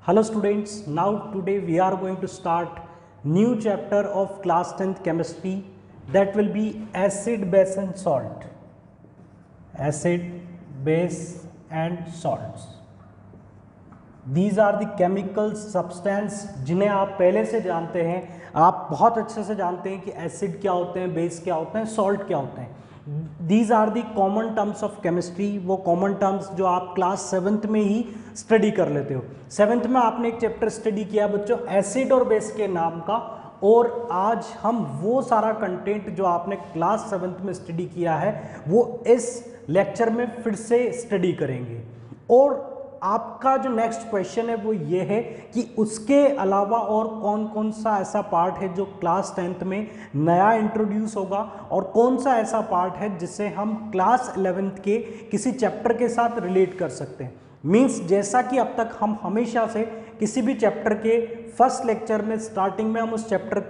Hello students, now today we are going to start new chapter of class 10th chemistry, that will be acid, base and salt. Acid, base and salts. These are the chemical substance जिन्हें आप पहले से जानते हैं, आप बहुत अच्छे से जानते हैं कि एसिड क्या होते हैं, बेस क्या होते हैं, सॉल्ट क्या होते हैं. These are the common terms of chemistry. वो कॉमन टर्म्स जो आप क्लास 7th में ही स्टडी कर लेते हो. 7th में आपने एक चैप्टर स्टडी किया बच्चों एसिड और बेस के नाम का, और आज हम वो सारा कंटेंट जो आपने क्लास 7th में स्टडी किया है वो इस लेक्चर में फिर से स्टडी करेंगे. और आपका जो नेक्स्ट क्वेश्चन है वो ये है कि उसके अलावा और कौन कौन सा ऐसा पार्ट है जो क्लास 10th में नया इंट्रोड्यूस होगा, और कौन सा ऐसा पार्ट है जिसे हम क्लास 11th के किसी चैप्टर के साथ रिलेट कर सकते हैं. मीन्स जैसा कि अब तक हम हमेशा से किसी भी चैप्टर के फर्स्ट लेक्चर में स्टार्टिंग में हम उस चैप्टर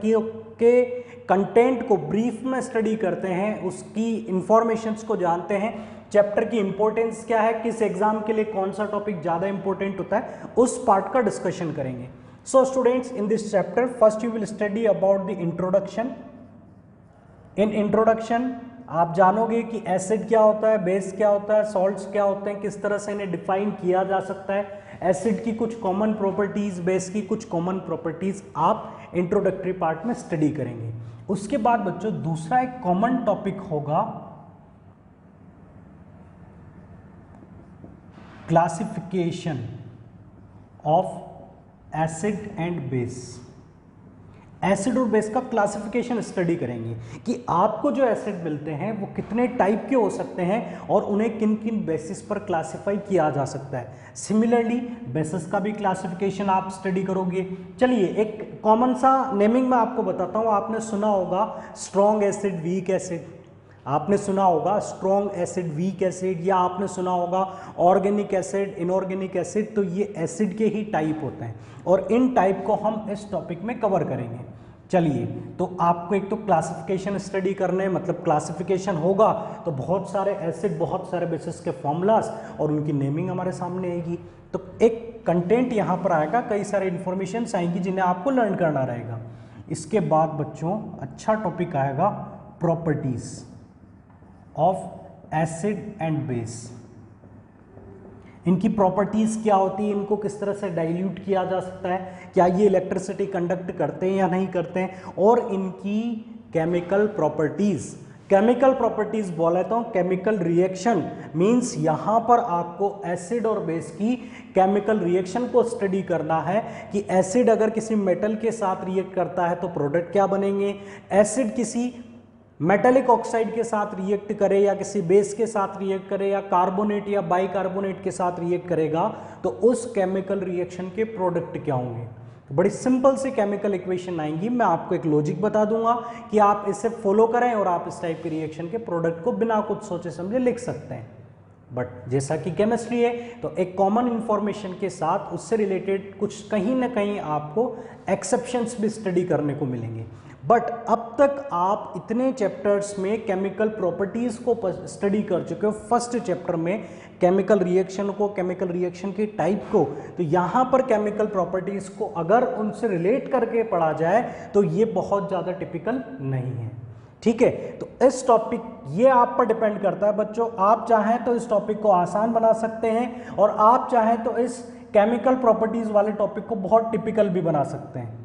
के कंटेंट को ब्रीफ में स्टडी करते हैं, उसकी इंफॉर्मेशंस को जानते हैं, चैप्टर की इंपॉर्टेंस क्या है, किस एग्जाम के लिए कौन सा टॉपिक ज़्यादा इंपॉर्टेंट होता है, उस पार्ट का डिस्कशन करेंगे. So students, in this chapter first you will study about the introduction. In introduction आप जानोगे कि एसिड क्या होता है, बेस क्या होता है, सॉल्ट्स क्या होते हैं, किस तरह से इन्हें डिफाइन किया जा सकता है, एसिड की कुछ कॉमन प्रॉपर्टीज, बेस की कुछ कॉमन प्रॉपर्टीज आप इंट्रोडक्टरी पार्ट में स्टडी करेंगे. उसके बाद बच्चों दूसरा एक कॉमन टॉपिक होगा classification of acid and base. Acid और बेस का क्लासिफिकेशन स्टडी करेंगे कि आपको जो एसिड मिलते हैं वो कितने टाइप के हो सकते हैं और उन्हें किन किन बेसिस पर क्लासिफाई किया जा सकता है. सिमिलरली बेसिस का भी क्लासिफिकेशन आप स्टडी करोगे. चलिए एक कॉमन सा नेमिंग मैं आपको बताता हूँ. आपने सुना होगा स्ट्रॉन्ग एसिड, वीक एसिड, आपने सुना होगा स्ट्रॉन्ग एसिड, वीक एसिड, या आपने सुना होगा ऑर्गेनिक एसिड, इनऑर्गेनिक एसिड. तो ये एसिड के ही टाइप होते हैं और इन टाइप को हम इस टॉपिक में कवर करेंगे. चलिए, तो आपको एक तो क्लासिफिकेशन स्टडी करने, मतलब क्लासिफिकेशन होगा तो बहुत सारे एसिड, बहुत सारे बेसिस के फॉर्मूलाज और उनकी नेमिंग हमारे सामने आएगी. तो एक कंटेंट यहाँ पर आएगा, कई सारे इंफॉर्मेशंस आएंगी जिन्हें आपको लर्न करना रहेगा. इसके बाद बच्चों अच्छा टॉपिक आएगा properties of acid and base. इनकी प्रॉपर्टीज क्या होती है, इनको किस तरह से डाइल्यूट किया जा सकता है, क्या ये इलेक्ट्रिसिटी कंडक्ट करते हैं या नहीं करते हैं, और इनकी केमिकल प्रॉपर्टीज. केमिकल प्रॉपर्टीज बोला तो केमिकल रिएक्शन मींस यहां पर आपको एसिड और बेस की केमिकल रिएक्शन को स्टडी करना है कि एसिड अगर किसी मेटल के साथ रिएक्ट करता है तो प्रोडक्ट क्या बनेंगे, एसिड किसी मेटेलिक ऑक्साइड के साथ रिएक्ट करे या किसी बेस के साथ रिएक्ट करे या कार्बोनेट या बाइकार्बोनेट के साथ रिएक्ट करेगा तो उस केमिकल रिएक्शन के प्रोडक्ट क्या होंगे. तो बड़ी सिंपल सी केमिकल इक्वेशन आएंगी. मैं आपको एक लॉजिक बता दूंगा कि आप इसे फॉलो करें और आप इस टाइप के रिएक्शन के प्रोडक्ट को बिना कुछ सोचे समझे लिख सकते हैं. बट जैसा कि केमिस्ट्री है तो एक कॉमन इंफॉर्मेशन के साथ उससे रिलेटेड कुछ कहीं ना कहीं आपको एक्सेप्शंस भी स्टडी करने को मिलेंगे. बट अब तक आप इतने चैप्टर्स में केमिकल प्रॉपर्टीज को स्टडी कर चुके हो. फर्स्ट चैप्टर में केमिकल रिएक्शन को, केमिकल रिएक्शन की टाइप को, तो यहाँ पर केमिकल प्रॉपर्टीज को अगर उनसे रिलेट करके पढ़ा जाए तो ये बहुत ज़्यादा टिपिकल नहीं है. ठीक है, तो इस टॉपिक ये आप पर डिपेंड करता है बच्चों. आप चाहें तो इस टॉपिक को आसान बना सकते हैं और आप चाहें तो इस केमिकल प्रॉपर्टीज वाले टॉपिक को बहुत टिपिकल भी बना सकते हैं.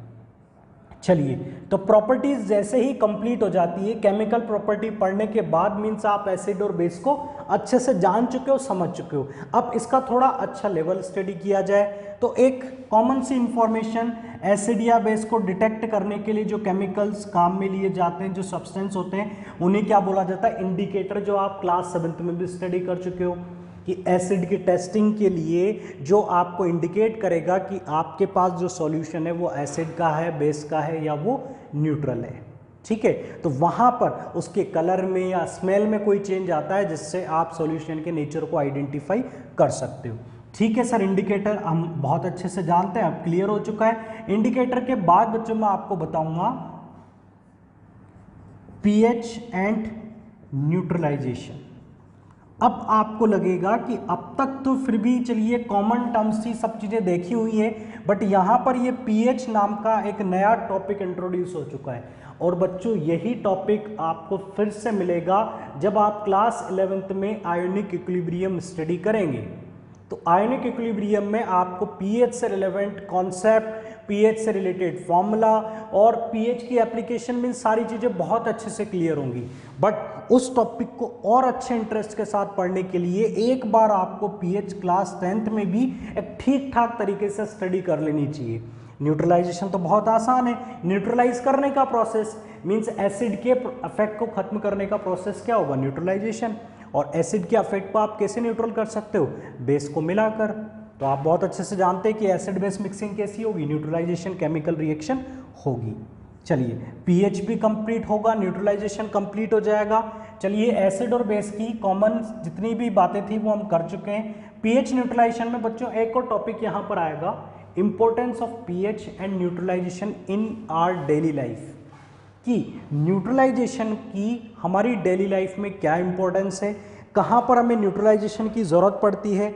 चलिए, तो प्रॉपर्टीज जैसे ही कंप्लीट हो जाती है, केमिकल प्रॉपर्टी पढ़ने के बाद मीन्स आप एसिड और बेस को अच्छे से जान चुके हो, समझ चुके हो. अब इसका थोड़ा अच्छा लेवल स्टडी किया जाए तो एक कॉमन सी इंफॉर्मेशन, एसिड या बेस को डिटेक्ट करने के लिए जो केमिकल्स काम में लिए जाते हैं, जो सब्सटेंस होते हैं, उन्हें क्या बोला जाता है, इंडिकेटर, जो आप क्लास 7th में भी स्टडी कर चुके हो कि एसिड की टेस्टिंग के लिए जो आपको इंडिकेट करेगा कि आपके पास जो सॉल्यूशन है वो एसिड का है, बेस का है या वो न्यूट्रल है. ठीक है, तो वहाँ पर उसके कलर में या स्मेल में कोई चेंज आता है जिससे आप सॉल्यूशन के नेचर को आइडेंटिफाई कर सकते हो. ठीक है सर, इंडिकेटर हम बहुत अच्छे से जानते हैं, अब क्लियर हो चुका है. इंडिकेटर के बाद बच्चों मैं आपको बताऊंगा पीएच एंड न्यूट्रलाइजेशन. अब आपको लगेगा कि अब तक तो फिर भी चलिए कॉमन टर्म्स ही सब चीज़ें देखी हुई है, बट यहाँ पर ये पीएच नाम का एक नया टॉपिक इंट्रोड्यूस हो चुका है। और बच्चों यही टॉपिक आपको फिर से मिलेगा जब आप क्लास 11th में आयोनिक इक्विलिब्रियम स्टडी करेंगे। तो आयोनिक इक्विलिब्रियम में आपको पीएच से रिलेवेंट कॉन्सेप्ट, पीएच से रिलेटेड फॉर्मूला और पीएच की एप्लीकेशन में सारी चीज़ें बहुत अच्छे से क्लियर होंगी। बट उस टॉपिक को और अच्छे इंटरेस्ट के साथ पढ़ने के लिए एक बार आपको पीएच क्लास 10th में भी एक ठीक ठाक तरीके से स्टडी कर लेनी चाहिए। न्यूट्रलाइजेशन तो बहुत आसान है, न्यूट्रलाइज करने का प्रोसेस मीन्स एसिड के इफेक्ट को खत्म करने का प्रोसेस क्या होगा, न्यूट्रलाइजेशन। और एसिड के इफेक्ट को आप कैसे न्यूट्रल कर सकते हो, बेस को मिलाकर। तो आप बहुत अच्छे से जानते हैं कि एसिड बेस मिक्सिंग कैसी होगी, न्यूट्रलाइजेशन केमिकल रिएक्शन होगी। चलिए पीएच भी कंप्लीट होगा, न्यूट्रलाइजेशन कंप्लीट हो जाएगा। चलिए एसिड और बेस की कॉमन जितनी भी बातें थी वो हम कर चुके हैं। पीएच न्यूट्रलाइजेशन में बच्चों एक और टॉपिक यहाँ पर आएगा, importance of pH and neutralization in our daily life, कि न्यूट्रलाइजेशन की हमारी डेली लाइफ में क्या इंपॉर्टेंस है, कहाँ पर हमें न्यूट्रलाइजेशन की ज़रूरत पड़ती है।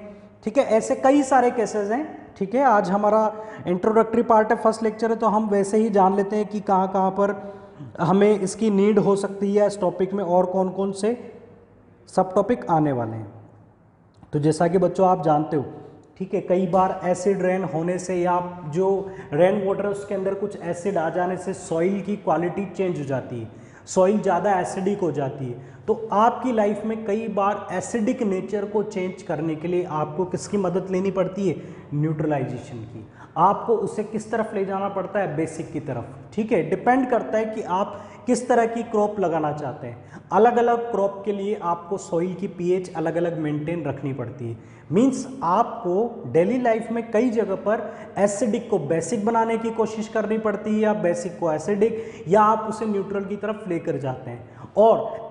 ठीक है, ऐसे कई सारे केसेस हैं। ठीक है, आज हमारा इंट्रोडक्टरी पार्ट है, फर्स्ट लेक्चर है, तो हम वैसे ही जान लेते हैं कि कहाँ कहाँ पर हमें इसकी नीड हो सकती है इस टॉपिक में और कौन कौन से सब टॉपिक आने वाले हैं। तो जैसा कि बच्चों आप जानते हो, ठीक है, कई बार एसिड रेन होने से या जो रेन वाटर है उसके अंदर कुछ एसिड आ जाने से सॉइल की क्वालिटी चेंज हो जाती है, सॉइल ज़्यादा एसिडिक हो जाती है। तो आपकी लाइफ में कई बार एसिडिक नेचर को चेंज करने के लिए आपको किसकी मदद लेनी पड़ती है, न्यूट्रलाइजेशन की। आपको उसे किस तरफ ले जाना पड़ता है, बेसिक की तरफ। ठीक है, डिपेंड करता है कि आप किस तरह की क्रॉप लगाना चाहते हैं। अलग अलग क्रॉप के लिए आपको सॉइल की पीएच अलग अलग मेंटेन रखनी पड़ती है। मींस आपको डेली लाइफ में कई जगह पर एसिडिक को बेसिक बनाने की कोशिश करनी पड़ती है या बेसिक को एसिडिक, या आप उसे न्यूट्रल की तरफ लेकर जाते हैं। और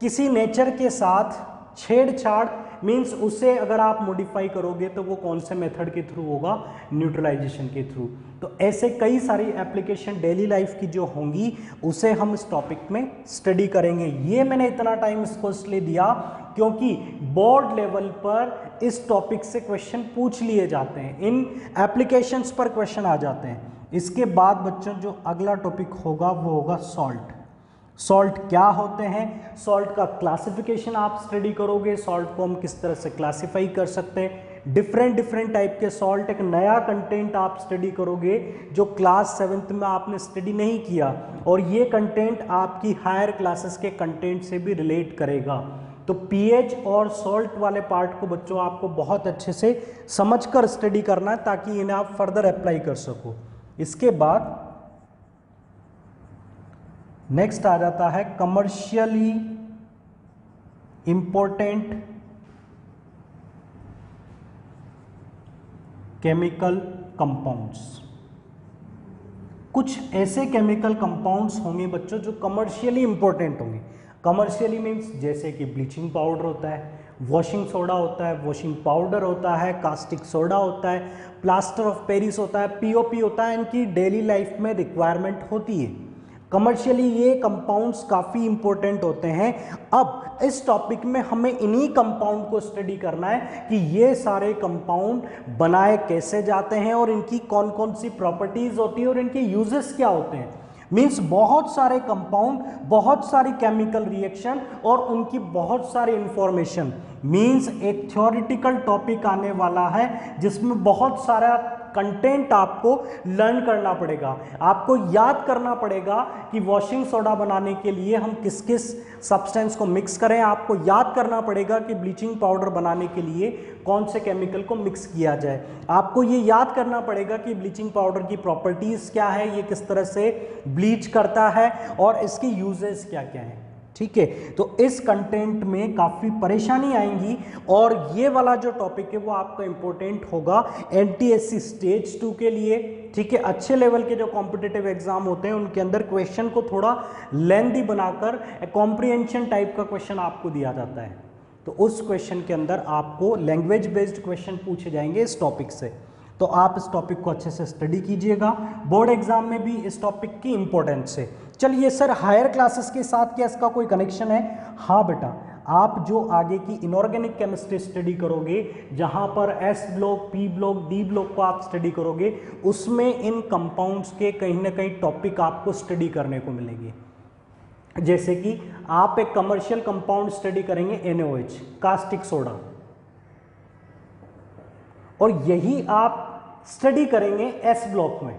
किसी नेचर के साथ छेड़छाड़ मींस उसे अगर आप मॉडिफाई करोगे तो वो कौन से मेथड के थ्रू होगा, न्यूट्रलाइजेशन के थ्रू। तो ऐसे कई सारी एप्लीकेशन डेली लाइफ की जो होंगी उसे हम इस टॉपिक में स्टडी करेंगे। ये मैंने इतना टाइम इसको इसलिए दिया क्योंकि बोर्ड लेवल पर इस टॉपिक से क्वेश्चन पूछ लिए जाते हैं, इन एप्लीकेशंस पर क्वेश्चन आ जाते हैं। इसके बाद बच्चों जो अगला टॉपिक होगा वो होगा सॉल्ट। सॉल्ट क्या होते हैं, सॉल्ट का क्लासिफिकेशन आप स्टडी करोगे, सॉल्ट को हम किस तरह से क्लासिफाई कर सकते हैं, डिफरेंट टाइप के सॉल्ट, एक नया कंटेंट आप स्टडी करोगे जो क्लास 7th में आपने स्टडी नहीं किया, और ये कंटेंट आपकी हायर क्लासेस के कंटेंट से भी रिलेट करेगा। तो पीएच और सॉल्ट वाले पार्ट को बच्चों आपको बहुत अच्छे से समझकर स्टडी करना है ताकि इन्हें आप फर्दर अप्लाई कर सको। इसके बाद नेक्स्ट आ जाता है कमर्शियली इंपॉर्टेंट केमिकल कंपाउंड्स। कुछ ऐसे केमिकल कंपाउंड्स होंगे बच्चों जो कमर्शियली इंपॉर्टेंट होंगे। कमर्शियली मीन्स जैसे कि ब्लीचिंग पाउडर होता है, वॉशिंग सोडा होता है, वॉशिंग पाउडर होता है, कास्टिक सोडा होता है, प्लास्टर ऑफ पेरिस होता है, पीओपी होता है, इनकी डेली लाइफ में रिक्वायरमेंट होती है। कमर्शियली ये कंपाउंड्स काफ़ी इंपॉर्टेंट होते हैं। अब इस टॉपिक में हमें इन्हीं कंपाउंड को स्टडी करना है कि ये सारे कंपाउंड बनाए कैसे जाते हैं और इनकी कौन कौन सी प्रॉपर्टीज होती है और इनके यूजेस क्या होते हैं। मीन्स बहुत सारे कंपाउंड, बहुत सारी केमिकल रिएक्शन और उनकी बहुत सारी इंफॉर्मेशन। मीन्स एक थ्योरेटिकल टॉपिक आने वाला है जिसमें बहुत सारा कंटेंट आपको लर्न करना पड़ेगा। आपको याद करना पड़ेगा कि वॉशिंग सोडा बनाने के लिए हम किस किस सब्सटेंस को मिक्स करें। आपको याद करना पड़ेगा कि ब्लीचिंग पाउडर बनाने के लिए कौन से केमिकल को मिक्स किया जाए। आपको ये याद करना पड़ेगा कि ब्लीचिंग पाउडर की प्रॉपर्टीज़ क्या है, ये किस तरह से ब्लीच करता है और इसके यूजेस क्या क्या हैं। ठीक है, तो इस कंटेंट में काफ़ी परेशानी आएंगी और ये वाला जो टॉपिक है वो आपका इंपॉर्टेंट होगा एनटीएससी स्टेज 2 के लिए। ठीक है, अच्छे लेवल के जो कॉम्पिटिटिव एग्जाम होते हैं उनके अंदर क्वेश्चन को थोड़ा लेंथी बनाकर कॉम्प्रिहेंशन टाइप का क्वेश्चन आपको दिया जाता है। तो उस क्वेश्चन के अंदर आपको लैंग्वेज बेस्ड क्वेश्चन पूछे जाएंगे इस टॉपिक से। तो आप इस टॉपिक को अच्छे से स्टडी कीजिएगा, बोर्ड एग्जाम में भी इस टॉपिक की इंपॉर्टेंस है। चलिए सर, हायर क्लासेस के साथ क्या इसका कोई कनेक्शन है? हाँ बेटा, आप जो आगे की इनऑर्गेनिक केमिस्ट्री स्टडी करोगे, जहां पर S block, P block, D block को आप स्टडी करोगे, उसमें इन कंपाउंड्स के कहीं ना कहीं टॉपिक आपको स्टडी करने को मिलेंगे। जैसे कि आप एक कमर्शियल कंपाउंड स्टडी करेंगे NaOH, कास्टिक सोडा, और यही आप स्टडी करेंगे एस ब्लॉक में।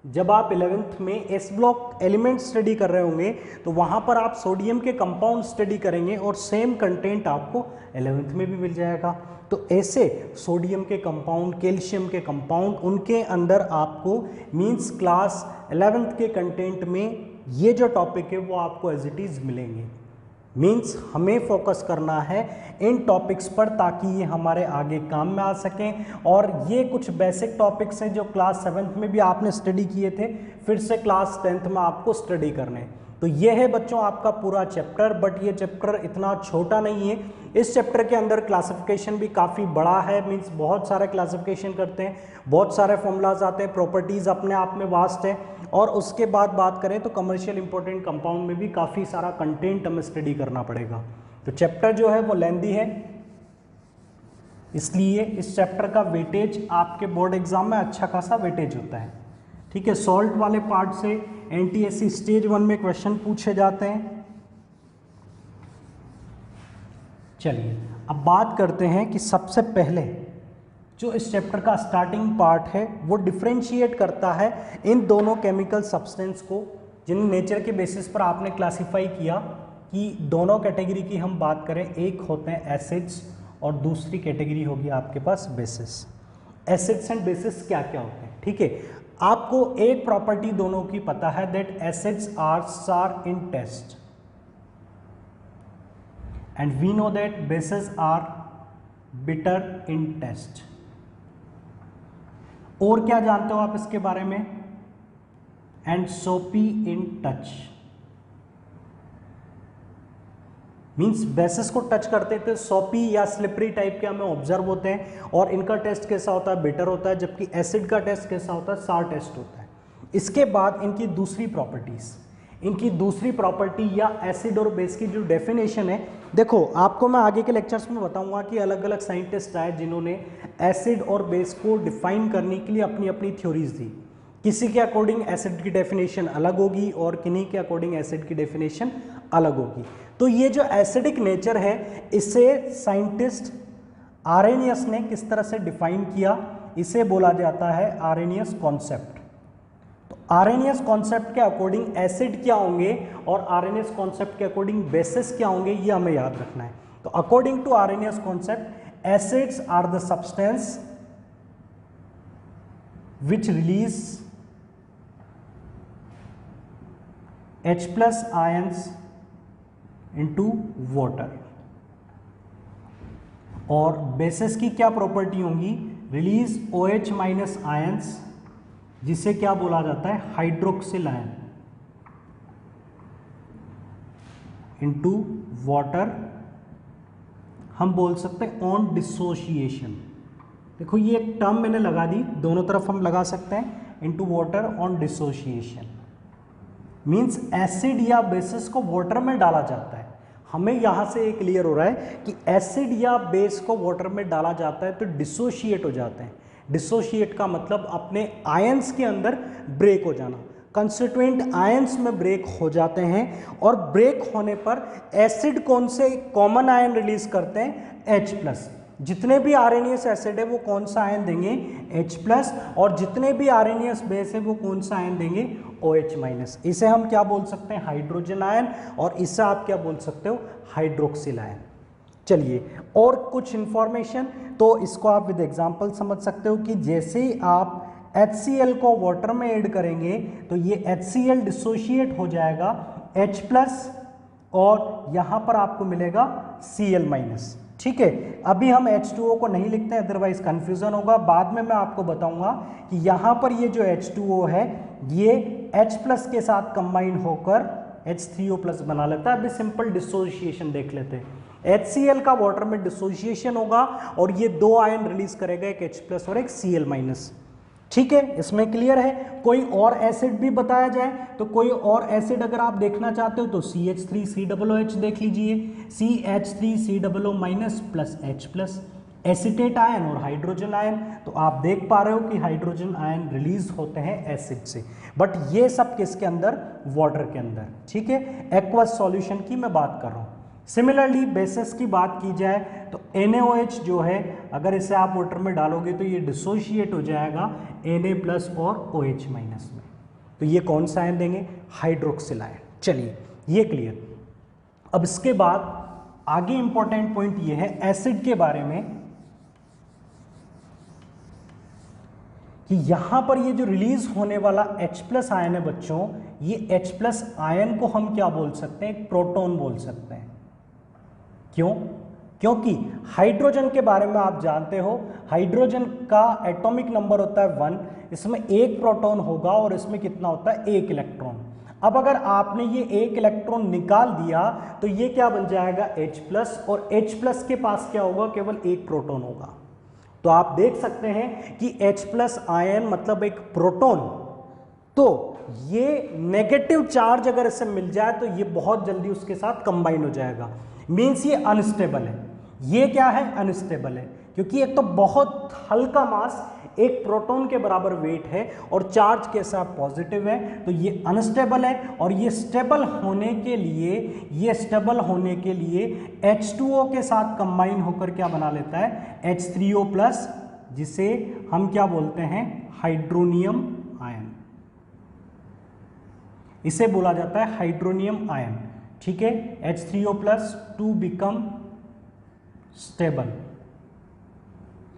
जब आप 11th में एस ब्लॉक एलिमेंट स्टडी कर रहे होंगे तो वहां पर आप सोडियम के कंपाउंड स्टडी करेंगे और सेम कंटेंट आपको 11th में भी मिल जाएगा। तो ऐसे सोडियम के कंपाउंड, कैल्शियम के कंपाउंड, उनके अंदर आपको मींस क्लास 11th के कंटेंट में ये जो टॉपिक है वो आपको एज इट इज मिलेंगे। मींस हमें फोकस करना है इन टॉपिक्स पर ताकि ये हमारे आगे काम में आ सकें। और ये कुछ बेसिक टॉपिक्स हैं जो क्लास 7th में भी आपने स्टडी किए थे, फिर से क्लास 10th में आपको स्टडी करने हैं। तो ये है बच्चों आपका पूरा चैप्टर, बट ये चैप्टर इतना छोटा नहीं है। इस चैप्टर के अंदर क्लासिफिकेशन भी काफ़ी बड़ा है, मींस बहुत सारे क्लासिफिकेशन करते हैं, बहुत सारे फॉर्मूलाज आते हैं, प्रॉपर्टीज़ अपने आप में वास्ट है। और उसके बाद बात करें तो कमर्शियल इंपॉर्टेंट कंपाउंड में भी काफ़ी सारा कंटेंट हमें स्टडी करना पड़ेगा। तो चैप्टर जो है वो लेंदी है, इसलिए इस चैप्टर का वेटेज आपके बोर्ड एग्जाम में अच्छा खासा वेटेज होता है। ठीक है, सॉल्ट वाले पार्ट से NTSC स्टेज 1 में क्वेश्चन पूछे जाते हैं। चलिए अब बात करते हैं कि सबसे पहले जो इस चैप्टर का स्टार्टिंग पार्ट है वो डिफरेंशिएट करता है इन दोनों केमिकल सब्सटेंस को, जिन नेचर के बेसिस पर आपने क्लासिफाई किया कि दोनों कैटेगरी की हम बात करें, एक होते हैं एसिड्स और दूसरी कैटेगरी होगी आपके पास बेसिस। एसिड्स एंड बेसिस क्या क्या होते हैं, ठीक है। आपको एक प्रॉपर्टी दोनों की पता है, that acids are sour in taste and we know that bases are bitter in taste. और क्या जानते हो आप इसके बारे में, एंड सोपी इन टच। मीन्स बेसिस को टच करते थे सोपी या स्लिपरी टाइप के हमें ऑब्जर्व होते हैं, और इनका टेस्ट कैसा होता है, बिटर होता है, जबकि एसिड का टेस्ट कैसा होता है, सार टेस्ट होता है। इसके बाद इनकी दूसरी प्रॉपर्टीज, इनकी दूसरी प्रॉपर्टी या एसिड और बेस की जो डेफिनेशन है, देखो आपको मैं आगे के लेक्चर्स में बताऊंगा कि अलग अलग साइंटिस्ट आए जिन्होंने एसिड और बेस को डिफाइन करने के लिए अपनी अपनी थ्योरीज दी। किसी के अकॉर्डिंग एसिड की डेफिनेशन अलग होगी और किन्हीं के अकॉर्डिंग एसिड की डेफिनेशन अलग होगी। तो ये जो एसिडिक नेचर है इसे साइंटिस्ट आरेनियस ने किस तरह से डिफाइन किया, इसे बोला जाता है आरेनियस कॉन्सेप्ट। तो आरेनियस कॉन्सेप्ट के अकॉर्डिंग एसिड क्या होंगे और आरेनियस कॉन्सेप्ट के अकॉर्डिंग बेसिस क्या होंगे, ये हमें याद रखना है। तो according to Arrhenius concept, acids are the substance which release H+ ions into water। और बेसिस की क्या प्रॉपर्टी होंगी, रिलीज OH- आयंस, जिसे क्या बोला जाता है, हाइड्रोक्सिल आयन इनटू वाटर। हम बोल सकते हैं ऑन डिसोशिएशन। देखो ये एक टर्म मैंने लगा दी, दोनों तरफ हम लगा सकते हैं, into water on dissociation. Means acid या बेसिस को वाटर में डाला जाता है। हमें यहां से ये क्लियर हो रहा है कि एसिड या बेस को वाटर में डाला जाता है तो डिसोशिएट हो जाते हैं। डिसोशिएट का मतलब अपने आयंस के अंदर ब्रेक हो जाना, कंस्टिट्यूएंट आयंस में ब्रेक हो जाते हैं। और ब्रेक होने पर एसिड कौन से कॉमन आयन रिलीज करते हैं, H+। जितने भी आरएनएस एसिड है वो कौन सा आयन देंगे, H+, और जितने भी आरएनएस बेस है वो कौन सा आयन देंगे, OH-। इसे हम क्या बोल सकते हैं, हाइड्रोजन आयन, और इसे आप क्या बोल सकते हो, हाइड्रोक्सिल आयन। चलिए और कुछ इंफॉर्मेशन, तो इसको आप विद एग्जांपल समझ सकते हो कि जैसे ही आप HCl को वाटर में ऐड करेंगे तो ये HCl डिसोशिएट हो जाएगा H+, और यहां पर आपको मिलेगा Cl-। ठीक है, अभी हम H2O को नहीं लिखते हैं, अदरवाइज कंफ्यूजन होगा। बाद में मैं आपको बताऊंगा कि यहां पर ये जो H2O है ये H+ के साथ कंबाइन होकर H3O+ बना लेता है। अभी सिंपल डिसोसिएशन देख लेते हैं। HCl का वाटर में डिसोसिएशन होगा और ये दो आयन रिलीज करेगा, एक H+ और एक Cl-। ठीक है, इसमें क्लियर है। कोई और एसिड भी बताया जाए तो कोई और एसिड अगर आप देखना चाहते हो तो CH3COOH देख लीजिए, CH3COO minus plus H plus, acetate ion और हाइड्रोजन आयन। तो आप देख पा रहे हो कि हाइड्रोजन आयन रिलीज होते हैं एसिड से, बट ये सब किसके अंदर, वाटर के अंदर। ठीक है, एक्वस सॉल्यूशन की मैं बात कर रहा हूं। सिमिलरली बेसिस की बात की जाए तो NaOH जो है, अगर इसे आप वाटर में डालोगे तो ये डिसोशिएट हो जाएगा Na प्लस और OH माइनस में। तो ये कौन सा आयन देंगे, हाइड्रोक्सिल आयन। चलिए ये क्लियर। अब इसके बाद आगे इंपॉर्टेंट पॉइंट ये है एसिड के बारे में कि यहां पर ये जो रिलीज होने वाला H प्लस आयन है बच्चों, ये H प्लस आयन को हम क्या बोल सकते हैं, एक प्रोटॉन बोल सकते हैं। क्यों? क्योंकि हाइड्रोजन के बारे में आप जानते हो, हाइड्रोजन का एटॉमिक नंबर होता है 1, इसमें एक प्रोटॉन होगा और इसमें कितना होता है, एक इलेक्ट्रॉन। अब अगर आपने ये एक इलेक्ट्रॉन निकाल दिया तो ये क्या बन जाएगा, H प्लस, और H प्लस के पास क्या होगा, केवल एक प्रोटॉन होगा। तो आप देख सकते हैं कि H प्लस आयन मतलब एक प्रोटॉन, तो ये नेगेटिव चार्ज अगर इसे मिल जाए तो ये बहुत जल्दी उसके साथ कंबाइन हो जाएगा, मीन्स ये अनस्टेबल है। ये क्या है, अनस्टेबल है, क्योंकि एक तो बहुत हल्का मास, एक प्रोटॉन के बराबर वेट है और चार्ज के साथ पॉजिटिव है, तो ये अनस्टेबल है। और ये स्टेबल होने के लिए H2O के साथ कंबाइन होकर क्या बना लेता है, H3O प्लस, जिसे हम क्या बोलते हैं, हाइड्रोनियम आयन। इसे बोला जाता है हाइड्रोनियम आयन। ठीक है, H3O plus two become stable.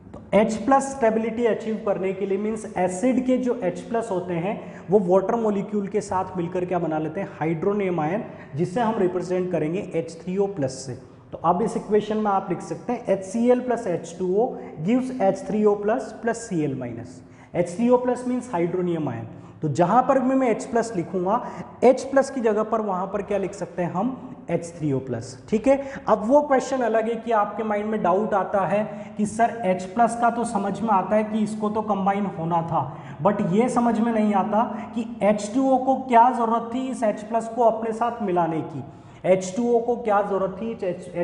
तो H प्लस स्टेबिलिटी अचीव करने के लिए, मींस एसिड के जो H प्लस होते हैं वो वाटर मॉलिक्यूल के साथ मिलकर क्या बना लेते हैं, हाइड्रोनियम आयन, जिसे हम रिप्रेजेंट करेंगे H3O प्लस से। तो अब इस इक्वेशन में आप लिख सकते हैं HCl plus H2O gives H3O plus plus Cl minus. H3O plus means hydronium ion, तो जहां पर भी मैं H प्लस लिखूंगा, H प्लस की जगह पर वहां पर क्या लिख सकते हैं हम, H3O प्लस। ठीक है, अब वो क्वेश्चन अलग है कि आपके माइंड में डाउट आता है कि सर H प्लस का तो समझ में आता है कि इसको तो कंबाइन होना था, बट ये समझ में नहीं आता कि H2O को क्या जरूरत थी इस H प्लस को अपने साथ मिलाने की, H2O को क्या जरूरत थी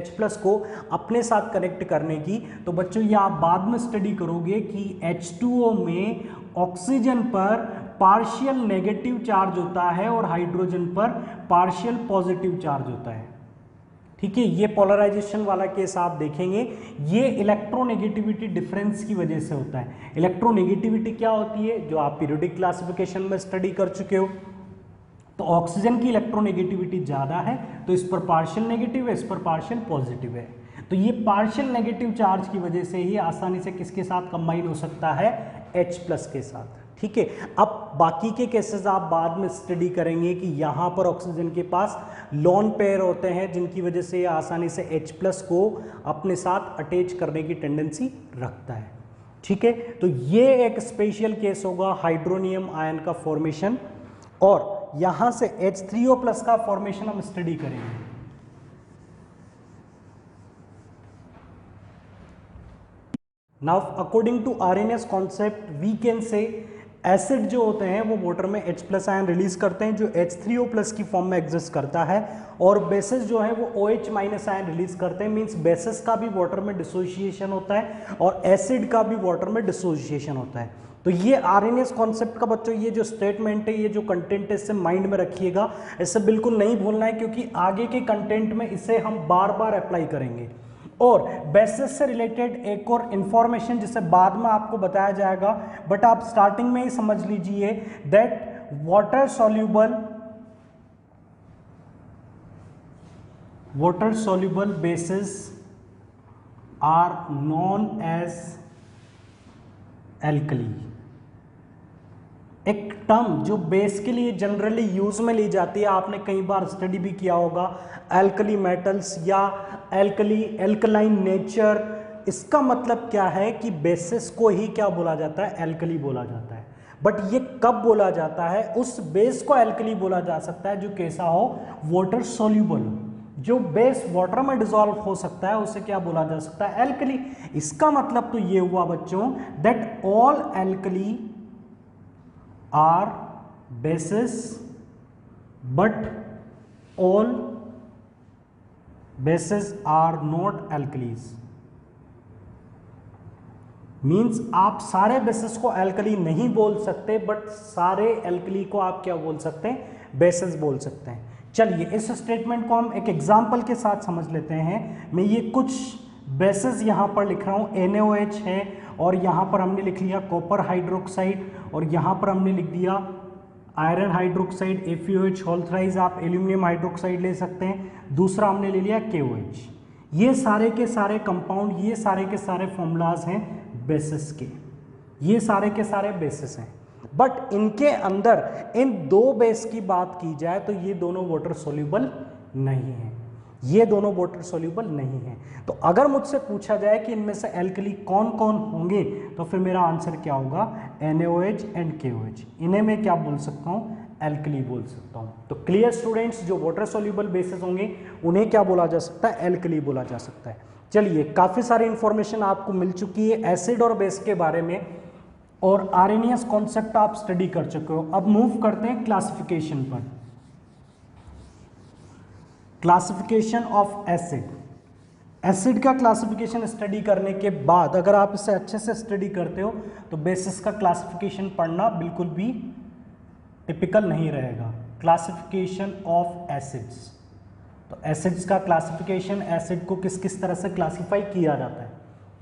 H प्लस को अपने साथ कनेक्ट करने की। तो बच्चों ये आप बाद में स्टडी करोगे कि H2O में ऑक्सीजन पर पार्शियल नेगेटिव चार्ज होता है और हाइड्रोजन पर पार्शियल पॉजिटिव चार्ज होता है। ठीक है, ये पोलराइजेशन वाला केस आप देखेंगे, ये इलेक्ट्रोनेगेटिविटी डिफरेंस की वजह से होता है। इलेक्ट्रोनेगेटिविटी क्या होती है, जो आप पीरियोडिक क्लासिफिकेशन में स्टडी कर चुके हो, तो ऑक्सीजन की इलेक्ट्रोनेगेटिविटी ज्यादा है, तो इस पर पार्शियल नेगेटिव है, इस पर पार्शियल पॉजिटिव है। तो ये पार्शियल नेगेटिव चार्ज की वजह से ही आसानी से किसके साथ कंबाइन हो सकता है, H प्लस के साथ। ठीक है, अब बाकी के केसेस आप बाद में स्टडी करेंगे कि यहां पर ऑक्सीजन के पास लोन पेयर होते हैं, जिनकी वजह से आसानी से H प्लस को अपने साथ अटैच करने की टेंडेंसी रखता है। ठीक है, तो ये एक स्पेशल केस होगा हाइड्रोनियम आयन का फॉर्मेशन, और यहां से H3O प्लस का फॉर्मेशन हम स्टडी करेंगे। Now according to Arrhenius concept we can say acid जो होते हैं वो वाटर में H प्लस आयन रिलीज करते हैं जो H3O प्लस की फॉर्म में एग्जिस्ट करता है, और बेसिस जो है वो OH माइनस आयन रिलीज करते हैं, मींस बेसिस का भी वाटर में डिसोसिएशन होता है और एसिड का भी वाटर में डिसोसिएशन होता है। तो ये आरएनएस कॉन्सेप्ट का बच्चों ये जो स्टेटमेंट है, ये जो कंटेंट है, इससे माइंड में रखिएगा, इससे बिल्कुल नहीं भूलना है, क्योंकि आगे के कंटेंट में इसे हम बार बार अप्लाई करेंगे। और बेसिस से रिलेटेड एक और इंफॉर्मेशन जिसे बाद में आपको बताया जाएगा, बट आप स्टार्टिंग में ही समझ लीजिए that water soluble bases are known as alkali। एक टर्म जो बेस के लिए जनरली यूज में ली जाती है, आपने कई बार स्टडी भी किया होगा, एल्कली मेटल्स या एल्कलाइन नेचर। इसका मतलब क्या है कि बेसिस को ही क्या बोला जाता है, एल्कली बोला जाता है। बट ये कब बोला जाता है, उस बेस को एल्कली बोला जा सकता है जो कैसा हो, वाटर सोल्यूबल हो। जो बेस वाटर में डिसॉल्व हो सकता है उसे क्या बोला जा सकता है, एल्कली। इसका मतलब तो ये हुआ बच्चों that all alkali are bases but all bases are not alkalis. Means आप सारे बेसिस को एल्कली नहीं बोल सकते, बट सारे एल्कली को आप क्या बोल सकते हैं, बेसिस बोल सकते हैं। चलिए इस स्टेटमेंट को हम एक एग्जांपल के साथ समझ लेते हैं। मैं ये कुछ बेसिस यहाँ पर लिख रहा हूँ, NaOH है और यहाँ पर हमने लिख लिया कॉपर हाइड्रोक्साइड और यहाँ पर हमने लिख दिया iron hydroxide FeOH whole thrice, आप एल्यूमिनियम हाइड्रोक्साइड ले सकते हैं। दूसरा हमने ले लिया KOH। ये सारे के सारे कंपाउंड, ये सारे के सारे फॉर्मूलाज हैं बेसिस के, ये सारे के सारे बेसिस हैं। बट इनके अंदर इन दो बेस की बात की जाए तो ये दोनों वाटर सोल्यूबल नहीं है, ये दोनों वाटर सोल्यूबल नहीं है। तो अगर मुझसे पूछा जाए कि इनमें से एल्कली कौन कौन होंगे तो फिर मेरा आंसर क्या होगा, NaOH एंड KOH। इन्हें मैं क्या बोल सकता हूँ, एल्कली बोल सकता हूँ। तो क्लियर स्टूडेंट्स, जो वाटर सोल्यूबल बेसिस होंगे उन्हें क्या बोला जा सकता है, एल्कली बोला जा सकता है। चलिए काफ़ी सारी इंफॉर्मेशन आपको मिल चुकी है एसिड और बेस के बारे में, और आरएनएस कॉन्सेप्ट आप स्टडी कर चुके हो। अब मूव करते हैं क्लासिफिकेशन पर। Classification of acid. एसिड का क्लासिफिकेशन स्टडी करने के बाद अगर आप इसे अच्छे से स्टडी करते हो तो बेसिस का क्लासिफिकेशन पढ़ना बिल्कुल भी टिपिकल नहीं रहेगा। क्लासिफिकेशन ऑफ एसिड्स, तो एसिड्स का क्लासिफिकेशन, एसिड को किस किस तरह से क्लासिफाई किया जाता है।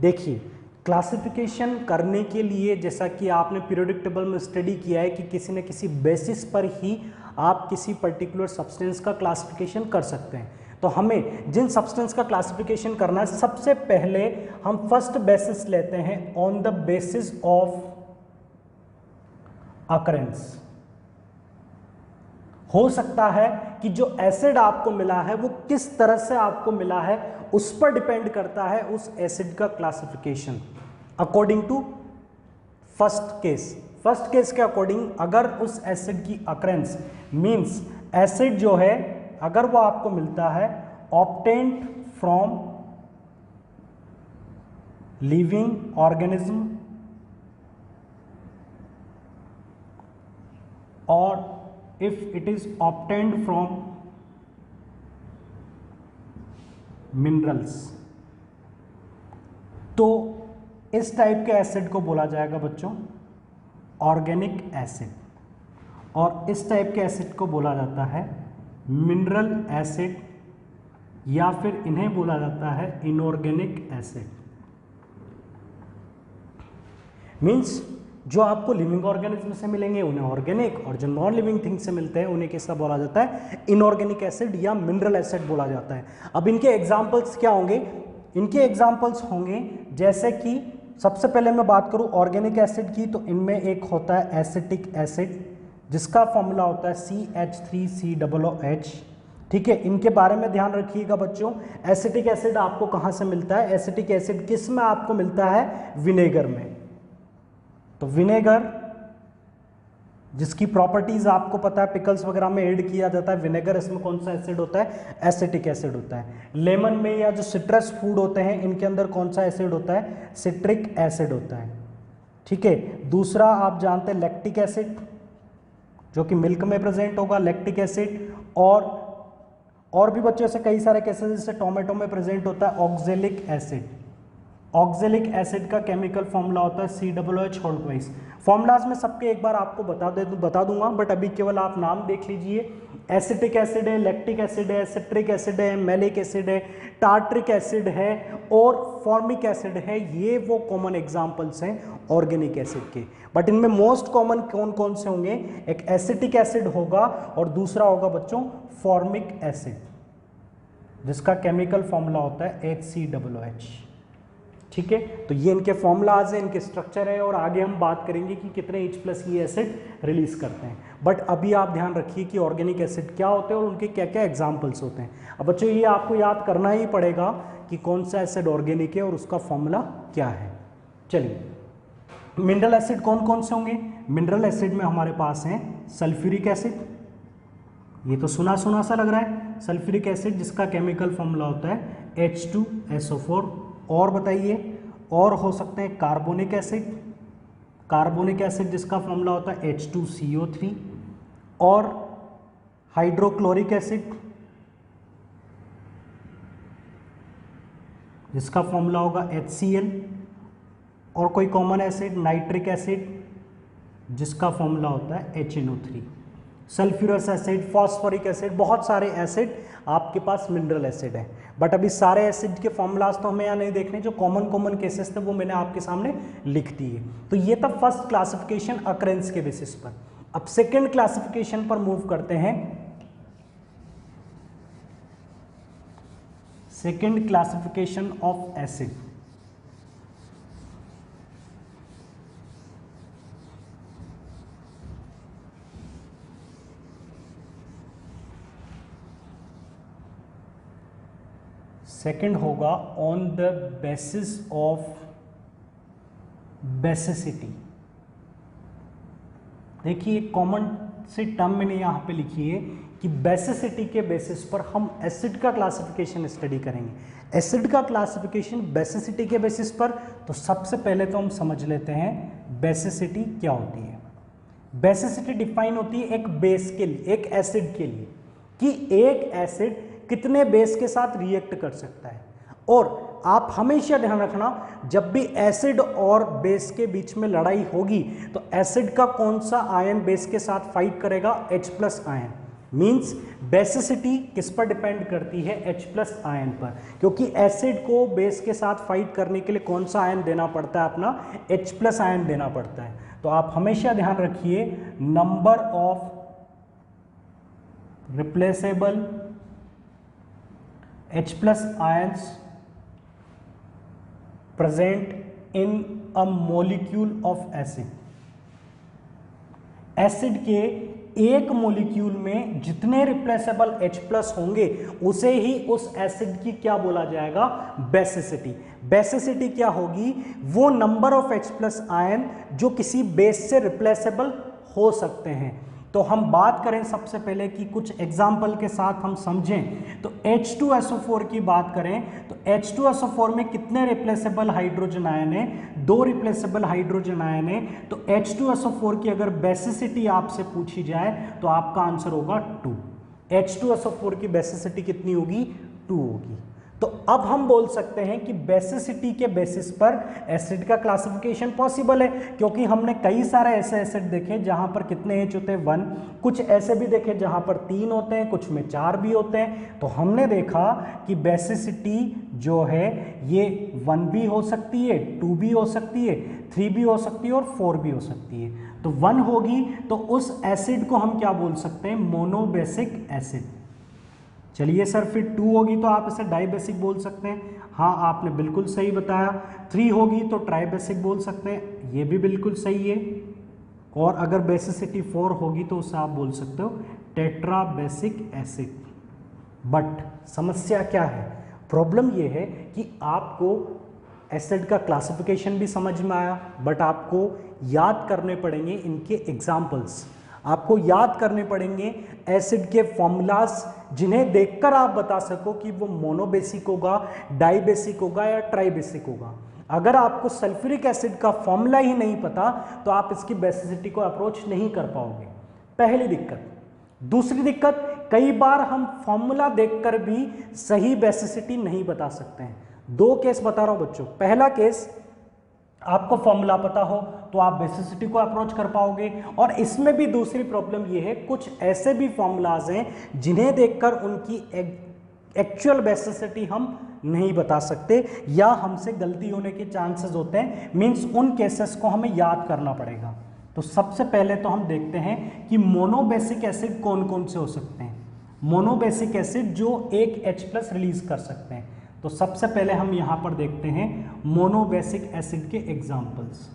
देखिए क्लासिफिकेशन करने के लिए, जैसा कि आपने पीरियोडिक टेबल में स्टडी किया है कि किसी न किसी बेसिस पर ही आप किसी पर्टिकुलर सब्सटेंस का क्लासिफिकेशन कर सकते हैं। तो हमें जिन सब्सटेंस का क्लासिफिकेशन करना है, सबसे पहले हम फर्स्ट बेसिस लेते हैं on the basis of occurrence. हो सकता है कि जो एसिड आपको मिला है वो किस तरह से आपको मिला है उस पर डिपेंड करता है उस एसिड का classification according to first case. First case के अकॉर्डिंग अगर उस एसिड की अकरेंस मींस एसिड जो है अगर वो आपको मिलता है ऑब्टेन्ड फ्रॉम लिविंग ऑर्गेनिज्म और if it is obtained from minerals, तो इस टाइप के एसिड को बोला जाएगा बच्चों ऑर्गेनिक एसिड, और इस टाइप के एसिड को बोला जाता है मिनरल एसिड, या फिर इन्हें बोला जाता है इनऑर्गेनिक एसिड। मीन्स जो आपको लिविंग ऑर्गेनिज्म से मिलेंगे उन्हें ऑर्गेनिक, और जो नॉन लिविंग थिंग से मिलते हैं उन्हें किसका बोला जाता है, इनऑर्गेनिक एसिड या मिनरल एसिड बोला जाता है। अब इनके एग्जांपल्स क्या होंगे, इनके एग्जांपल्स होंगे जैसे कि सबसे पहले मैं बात करूं ऑर्गेनिक एसिड की, तो इनमें एक होता है एसिटिक एसिड जिसका फॉर्मूला होता है CH3COOH। ठीक है, इनके बारे में ध्यान रखिएगा बच्चों। एसिटिक एसिड आपको कहाँ से मिलता है, एसिटिक एसिड किस में आपको मिलता है, विनेगर में। तो विनेगर जिसकी प्रॉपर्टीज आपको पता है, पिकल्स वगैरह में ऐड किया जाता है विनेगर, इसमें कौन सा एसिड होता है, एसिटिक एसिड होता है। लेमन में या जो सिट्रस फूड होते हैं इनके अंदर कौन सा एसिड होता है, सिट्रिक एसिड होता है। ठीक है, दूसरा आप जानते हैं लैक्टिक एसिड जो कि मिल्क में प्रेजेंट होगा, लैक्टिक एसिड, और भी बच्चों से कई सारे केसेस जैसे टोमेटो में प्रेजेंट होता है ऑक्जेलिक एसिड। ऑक्जेलिक एसिड का केमिकल फॉर्मूला होता है COOH होल ट्वाइस। फॉर्मूलाज में सबके एक बार आपको बता दूंगा, बट अभी केवल आप नाम देख लीजिए। एसिटिक एसिड है, लैक्टिक एसिड है, सिट्रिक एसिड है, मैलिक एसिड है, टार्ट्रिक एसिड है और फॉर्मिक एसिड है। ये वो कॉमन एग्जांपल्स हैं ऑर्गेनिक एसिड के। बट इनमें मोस्ट कॉमन कौन कौन से होंगे, एक एसिटिक एसिड होगा और दूसरा होगा बच्चों फॉर्मिक एसिड जिसका केमिकल फॉर्मूला होता है HCOOH। ठीक है, तो ये इनके फॉर्मूलाज हैं, इनके स्ट्रक्चर है, और आगे हम बात करेंगे कि कितने H+ ये एसिड रिलीज करते हैं। बट अभी आप ध्यान रखिए कि ऑर्गेनिक एसिड क्या होते हैं और उनके क्या क्या एग्जांपल्स होते हैं। अब बच्चों ये आपको याद करना ही पड़ेगा कि कौन सा एसिड ऑर्गेनिक है और उसका फॉर्मूला क्या है। चलिए, मिनरल एसिड कौन कौन से होंगे, मिनरल एसिड में हमारे पास हैं सल्फ्यूरिक एसिड, ये तो सुना सुना सा लग रहा है, सल्फ्यूरिक एसिड जिसका केमिकल फॉर्मूला होता है H2SO4। और बताइए, और हो सकते हैं कार्बोनिक एसिड, कार्बोनिक एसिड जिसका फॉर्मूला होता है H2CO3, और हाइड्रोक्लोरिक एसिड जिसका फॉर्मूला होगा HCl, और कोई कॉमन एसिड नाइट्रिक एसिड जिसका फॉर्मूला होता है HNO3, sulphurous acid, phosphoric acid, बहुत सारे एसिड आपके पास मिनरल एसिड है। बट अभी सारे एसिड के फॉर्मूलाज तो हमें यहाँ नहीं देखने, जो कॉमन केसेस थे वो मैंने आपके सामने लिख दिए। तो ये था फर्स्ट क्लासिफिकेशन अकरेंस के बेसिस पर। अब सेकेंड क्लासिफिकेशन पर मूव करते हैं। Second classification of acid. Second होगा on the basis of basicity. देखिए एक कॉमन सी टर्म मैंने यहां पे लिखी है कि बेसिसिटी के बेसिस पर हम एसिड का क्लासिफिकेशन स्टडी करेंगे। एसिड का क्लासिफिकेशन बेसिसिटी के बेसिस पर। तो सबसे पहले तो हम समझ लेते हैं बेसिसिटी क्या होती है। बेसिसिटी डिफाइन होती है एक बेस के लिए, एक एसिड के लिए, कि एक एसिड कितने बेस के साथ रिएक्ट कर सकता है। और आप हमेशा ध्यान रखना, जब भी एसिड और बेस के बीच में लड़ाई होगी तो एसिड का कौन सा आयन बेस के साथ फाइट करेगा? H+ ion. मींस बेसिसिटी किस पर डिपेंड करती है? H+ आयन पर, क्योंकि एसिड को बेस के साथ फाइट करने के लिए कौन सा आयन देना पड़ता है? अपना H+ आयन देना पड़ता है। तो आप हमेशा ध्यान रखिए, number of replaceable H+ ions present in a molecule of acid। Acid के एक मॉलिक्यूल में जितने रिप्लेसेबल H+ होंगे उसे ही उस एसिड की क्या बोला जाएगा? बेसिसिटी। बेसिसिटी क्या होगी? वो नंबर ऑफ H+ आयन जो किसी बेस से रिप्लेसेबल हो सकते हैं। तो हम बात करें सबसे पहले कि कुछ एग्जाम्पल के साथ हम समझें, तो H2SO4 की बात करें तो H2SO4 में कितने रिप्लेसेबल हाइड्रोजन आयन है? 2 रिप्लेसेबल हाइड्रोजन आयन है। तो H2SO4 की अगर बेसिसिटी आपसे पूछी जाए तो आपका आंसर होगा 2। H2SO4 की बेसिसिटी कितनी होगी? 2 होगी। तो अब हम बोल सकते हैं कि बेसिसिटी के बेसिस पर एसिड का क्लासिफिकेशन पॉसिबल है, क्योंकि हमने कई सारे ऐसे एसिड देखे जहां पर कितने H होते हैं? 1। कुछ ऐसे भी देखे जहां पर 3 होते हैं, कुछ में 4 भी होते हैं। तो हमने देखा कि बेसिसिटी जो है ये 1 भी हो सकती है, 2 भी हो सकती है, 3 भी हो सकती है और 4 भी हो सकती है। तो 1 होगी तो उस एसिड को हम क्या बोल सकते हैं? Monobasic acid. चलिए सर, फिर 2 होगी तो आप इसे डाइबेसिक बोल सकते हैं। हाँ, आपने बिल्कुल सही बताया। 3 होगी तो ट्राइबेसिक बोल सकते हैं, ये भी बिल्कुल सही है। और अगर बेसिसिटी 4 होगी तो उसे आप बोल सकते हो टेट्राबेसिक एसिड। बट समस्या क्या है? प्रॉब्लम ये है कि आपको एसिड का क्लासिफिकेशन भी समझ में आया, बट आपको याद करने पड़ेंगे इनके एग्जाम्पल्स। आपको याद करने पड़ेंगे एसिड के फॉर्मूलाज, जिन्हें देखकर आप बता सको कि वो मोनोबेसिक होगा, डाइबेसिक होगा या ट्राइबेसिक होगा। अगर आपको सल्फ्यूरिक एसिड का फॉर्मूला ही नहीं पता तो आप इसकी बेसिसिटी को अप्रोच नहीं कर पाओगे। पहली दिक्कत। दूसरी दिक्कत, कई बार हम फॉर्मूला देखकर भी सही बेसिसिटी नहीं बता सकते हैं। 2 केस बता रहा हूं बच्चों। पहला केस, आपको फॉर्मूला पता हो तो आप बेसिसिटी को अप्रोच कर पाओगे। और इसमें भी दूसरी प्रॉब्लम यह है, कुछ ऐसे भी फॉर्मूलाज हैं जिन्हें देखकर उनकी एक्चुअल बेसिसिटी हम नहीं बता सकते, या हमसे गलती होने के चांसेस होते हैं। मींस उन केसेस को हमें याद करना पड़ेगा। तो सबसे पहले तो हम देखते हैं कि मोनोबेसिक एसिड कौन कौन से हो सकते हैं। मोनोबेसिक एसिड जो एक H+ रिलीज कर सकते हैं। तो सबसे पहले हम यहां पर देखते हैं मोनोबेसिक एसिड के एग्जांपल्स।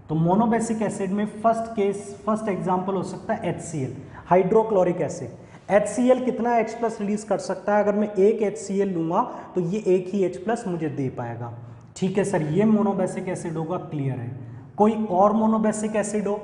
तो मोनोबेसिक एसिड में फर्स्ट एग्जांपल हो सकता है HCl, हाइड्रोक्लोरिक एसिड। HCl कितना H+ रिलीज कर सकता है? अगर मैं एक HCl लूंगा तो ये एक ही H+ मुझे दे पाएगा। ठीक है सर, ये मोनोबेसिक एसिड होगा, क्लियर है। कोई और मोनोबेसिक एसिड हो?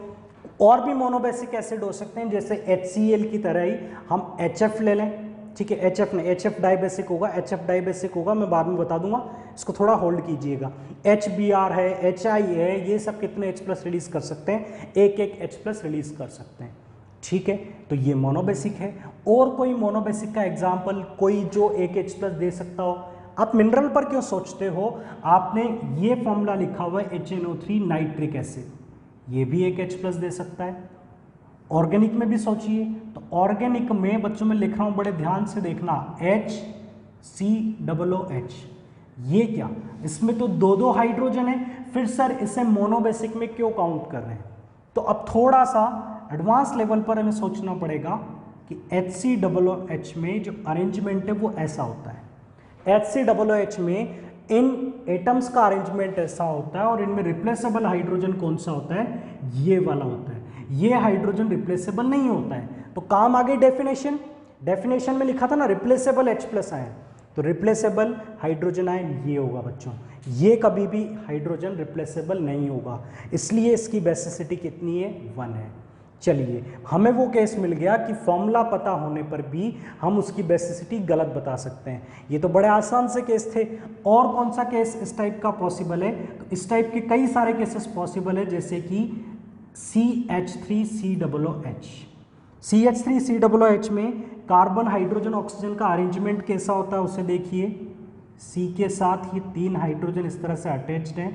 और भी मोनोबेसिक एसिड हो सकते हैं, जैसे HCl की तरह ही हम HF ले लें। ठीक है, HF नहीं, HF डाइबेसिक होगा, HF डाइबेसिक होगा, मैं बाद में बता दूंगा, इसको थोड़ा होल्ड कीजिएगा। HBr है, HI है, ये सब कितने H+ रिलीज कर सकते हैं, एक एक H+ रिलीज कर सकते हैं। ठीक है, तो ये मोनोबेसिक है। और कोई मोनोबेसिक का एग्जाम्पल, कोई जो एक H+ दे सकता हो? आप मिनरल पर क्यों सोचते हो, आपने ये फॉर्मूला लिखा हुआ है HNO3 नाइट्रिक एसिड, ये भी एक H+ दे सकता है। ऑर्गेनिक में भी सोचिए, तो ऑर्गेनिक में बच्चों में लिख रहा हूं, बड़े ध्यान से देखना, HCOOH, ये क्या, इसमें तो दो दो हाइड्रोजन है, फिर सर इसे मोनोबेसिक में क्यों काउंट कर रहे हैं? तो अब थोड़ा सा एडवांस लेवल पर हमें सोचना पड़ेगा कि HCOOH में जो अरेंजमेंट है वो ऐसा होता है। HCOOH में इन एटम्स का अरेंजमेंट ऐसा होता है और इनमें रिप्लेसेबल हाइड्रोजन कौन सा होता है, ये वाला होता है। ये हाइड्रोजन रिप्लेसेबल नहीं होता है, तो काम आगे डेफिनेशन, डेफिनेशन में लिखा था ना रिप्लेसेबल H+ आयन, तो रिप्लेसेबल हाइड्रोजन आयन ये होगा बच्चों, ये कभी भी हाइड्रोजन रिप्लेसेबल नहीं होगा, इसलिए इसकी बेसिसिटी कितनी है, 1 है। चलिए, हमें वो केस मिल गया कि फॉर्मूला पता होने पर भी हम उसकी बेसिसिटी गलत बता सकते हैं। ये तो बड़े आसान से केस थे। और कौन सा केस इस टाइप का पॉसिबल है, तो इस टाइप के कई सारे केसेस पॉसिबल है, जैसे कि CH3COOH। CH3COOH में कार्बन हाइड्रोजन ऑक्सीजन का अरेंजमेंट कैसा होता है उसे देखिए, C के साथ ये 3 हाइड्रोजन इस तरह से अटैच्ड है,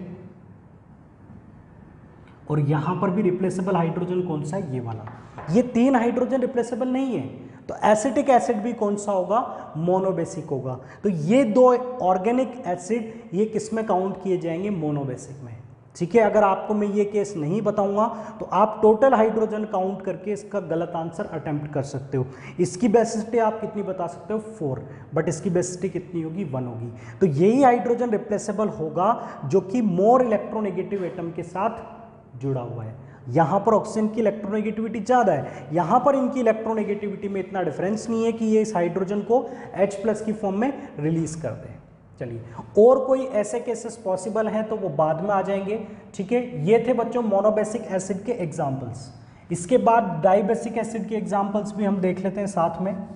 और यहां पर भी रिप्लेसेबल हाइड्रोजन कौन सा है, ये वाला। ये 3 हाइड्रोजन रिप्लेसेबल नहीं है, तो एसिटिक एसिड भी कौन सा होगा, मोनोबेसिक होगा। तो ये दो ऑर्गेनिक एसिड ये किस में काउंट किए जाएंगे, मोनोबेसिक में। ठीक है, अगर आपको मैं ये केस नहीं बताऊंगा तो आप टोटल हाइड्रोजन काउंट करके इसका गलत आंसर अटेम्प्ट कर सकते हो। इसकी बेसिसिटी आप कितनी बता सकते हो, 4, बट इसकी बेसिसिटी कितनी होगी, 1 होगी। तो यही हाइड्रोजन रिप्लेसेबल होगा जो कि मोर इलेक्ट्रोनेगेटिव एटम के साथ जुड़ा हुआ है। यहां पर ऑक्सीजन की इलेक्ट्रोनेगेटिविटी ज़्यादा है, यहां पर इनकी इलेक्ट्रोनेगेटिविटी में इतना डिफरेंस नहीं है कि ये इस हाइड्रोजन को H+ की फॉर्म में रिलीज कर दे। चलिए, और कोई ऐसे केसेस पॉसिबल हैं तो वो बाद में आ जाएंगे। ठीक है, ये थे बच्चों मोनोबेसिक एसिड के एग्जांपल्स। इसके बाद डाइबेसिक एसिड के एग्जांपल्स भी हम देख लेते हैं साथ में।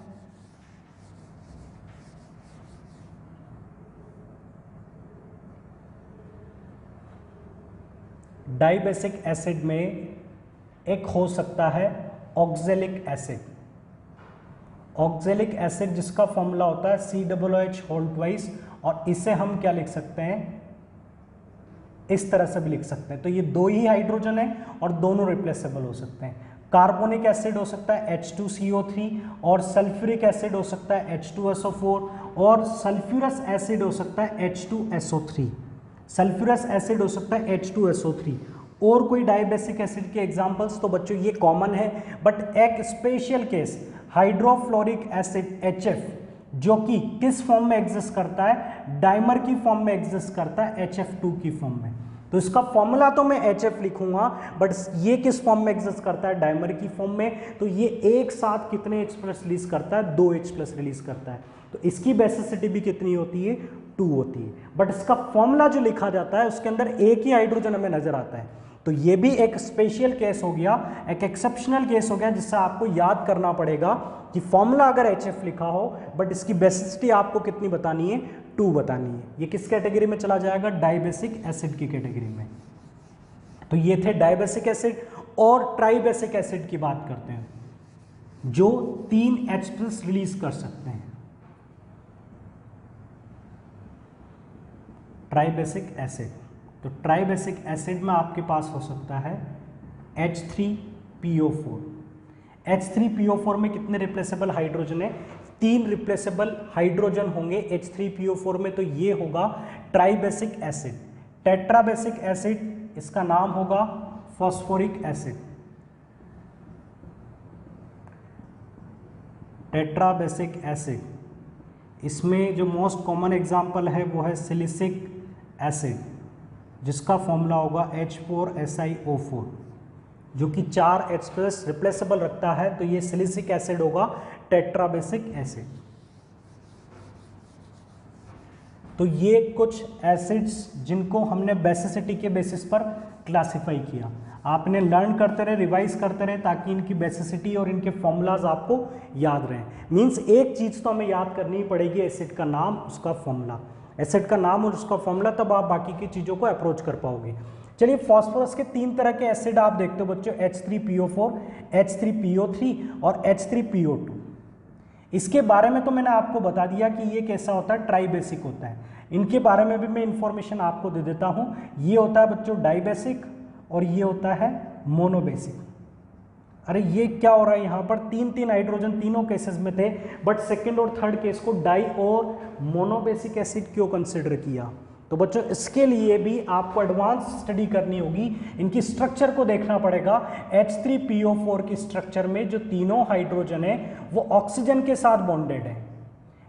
डाइबेसिक एसिड में एक हो सकता है ऑक्जेलिक एसिड। ऑक्जेलिक एसिड जिसका फॉर्मूला होता है COOH2, और इसे हम क्या लिख सकते हैं, इस तरह से भी लिख सकते हैं। तो ये 2 ही हाइड्रोजन है और दोनों रिप्लेसेबल हो सकते हैं। कार्बोनिक एसिड हो सकता है H2CO3, और सल्फ्यूरिक एसिड हो सकता है H2SO4, और सल्फ्यूरस एसिड हो सकता है H2SO3। सल्फ्यूरस एसिड हो सकता है H2SO3। और कोई डाइबेसिक एसिड के एग्जांपल्स, तो बच्चों ये कॉमन है, बट एक special case hydrofluoric acid HF, जो कि किस फॉर्म में एग्जिस्ट करता है, डाइमर की फॉर्म में एग्जिस्ट करता है, HF2 की फॉर्म में। तो इसका फॉर्मूला तो मैं HF लिखूंगा, बट ये किस फॉर्म में एग्जिस्ट करता है, डाइमर की फॉर्म में। तो ये एक साथ कितने H+ रिलीज करता है, 2 H+ रिलीज करता है। तो इसकी बेसिसिटी भी कितनी होती है, 2 होती है। बट इसका फॉर्मूला जो लिखा जाता है उसके अंदर एक ही हाइड्रोजन हमें नजर आता है। तो ये भी एक स्पेशल केस हो गया, एक एक्सेप्शनल केस हो गया, जिससे आपको याद करना पड़ेगा कि फॉर्मूला अगर HF लिखा हो बट इसकी बेसिसिटी आपको कितनी बतानी है, 2 बतानी है। ये किस कैटेगरी में चला जाएगा, डाइबेसिक एसिड की कैटेगरी में। तो ये थे डाइबेसिक एसिड। और ट्राइबेसिक एसिड की बात करते हैं, जो 3 H+ रिलीज कर सकते हैं। ट्राइबेसिक एसिड, तो ट्राइबेसिक एसिड में आपके पास हो सकता है H3PO4। H3PO4 में कितने रिप्लेसेबल हाइड्रोजन है, 3 रिप्लेसेबल हाइड्रोजन होंगे H3PO4 में, तो ये होगा ट्राइबेसिक एसिड। टेट्राबेसिक एसिड, इसका नाम होगा फॉस्फोरिक एसिड। टेट्राबेसिक एसिड, इसमें जो मोस्ट कॉमन एग्जांपल है वो है सिलिसिक एसिड, जिसका फॉर्मूला होगा H4SiO4, जो कि 4 H+ रिप्लेसेबल रखता है। तो ये सिलिसिक एसिड होगा, टेट्राबेसिक एसिड। तो ये कुछ एसिड्स जिनको हमने बेसिसिटी के बेसिस पर क्लासिफाई किया। आपने लर्न करते रहे, रिवाइज करते रहे, ताकि इनकी बेसिसिटी और इनके फॉर्मूलाज आपको याद रहें। मीन्स एक चीज़ तो हमें याद करनी ही पड़ेगी, एसिड का नाम, उसका फॉर्मूला, एसिड का नाम और उसका फॉर्मूला, तब आप बाकी की चीज़ों को अप्रोच कर पाओगे। चलिए, फास्फोरस के 3 तरह के एसिड आप देखते हो बच्चों, H3PO4, H3PO3 और H3PO2। इसके बारे में तो मैंने आपको बता दिया कि ये कैसा होता है, ट्राई बेसिक होता है। इनके बारे में भी मैं इंफॉर्मेशन आपको दे देता हूँ। ये होता है बच्चों डाई बेसिक और ये होता है मोनोबेसिक। अरे ये क्या हो रहा है यहाँ पर, 3 हाइड्रोजन तीनों केसेस में थे, बट सेकंड और थर्ड केस को डाई और मोनोबेसिक एसिड क्यों कंसिडर किया? तो बच्चों इसके लिए भी आपको एडवांस स्टडी करनी होगी, इनकी स्ट्रक्चर को देखना पड़ेगा। H3PO4 की स्ट्रक्चर में जो तीनों हाइड्रोजन है वो ऑक्सीजन के साथ बॉन्डेड है,